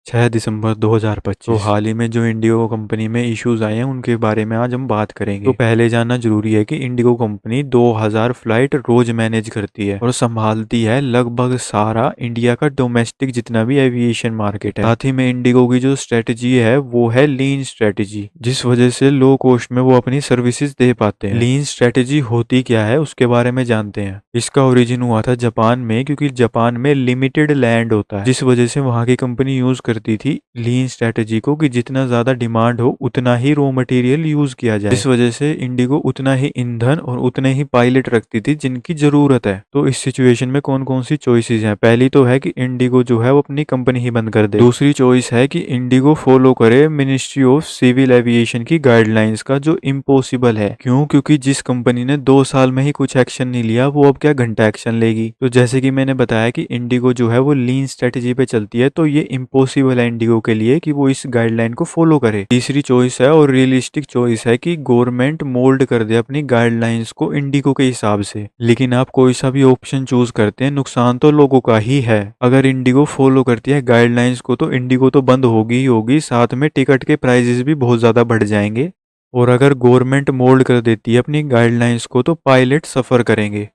6 दिसंबर 2025। तो हाल ही में जो इंडिगो कंपनी में इश्यूज आए हैं उनके बारे में आज हम बात करेंगे। तो पहले जानना जरूरी है कि इंडिगो कंपनी 2000 फ्लाइट रोज मैनेज करती है और संभालती है लगभग सारा इंडिया का डोमेस्टिक जितना भी एविएशन मार्केट है। साथ ही में इंडिगो की जो स्ट्रेटजी है वो है लीन स्ट्रेटजी, जिस वजह से लो कॉस्ट में वो अपनी सर्विसेज दे पाते हैं। लीन स्ट्रेटजी होती क्या है उसके बारे में जानते हैं। इसका ओरिजिन हुआ था जापान में, क्योंकि जापान में लिमिटेड लैंड होता है, जिस वजह से वहां की कंपनी यूज करती थी लीन स्ट्रेटजी को कि जितना ज्यादा डिमांड हो उतना ही रॉ मटेरियल यूज किया जाए। इस वजह से इंडिगो उतना ही ईंधन और उतने ही पायलट रखती थी जिनकी जरूरत है। तो इस सिचुएशन में कौन कौन सी चॉइसेस हैं? पहली तो है कि इंडिगो जो है वो अपनी कंपनी ही बंद कर दे। दूसरी चॉइस है कि इंडिगो फॉलो करे मिनिस्ट्री ऑफ सिविल एविएशन की गाइडलाइंस का, जो इम्पॉसिबल है। क्यों? क्योंकि जिस कंपनी ने 2 साल में ही कुछ एक्शन नहीं लिया वो अब क्या घंटा एक्शन लेगी। तो जैसे कि मैंने बताया कि इंडिगो जो है वो लीन स्ट्रेटजी पे चलती है, तो ये इम्पॉसिबल है इंडिगो के लिए कि वो इस गाइडलाइन को फॉलो करे। तीसरी चॉइस है और रियलिस्टिक चॉइस है कि गवर्नमेंट मोल्ड कर दे अपनी गाइडलाइंस को इंडिगो के हिसाब से। लेकिन आप कोई सा भी ऑप्शन चूज करते हैं, नुकसान तो लोगों का ही है। अगर इंडिगो फॉलो करती है गाइडलाइंस को तो इंडिगो तो बंद होगी ही होगी, साथ में टिकट के प्राइजेस भी बहुत ज्यादा बढ़ जाएंगे। और अगर गवर्नमेंट मोल्ड कर देती है अपनी गाइडलाइंस को तो पायलट सफर करेंगे।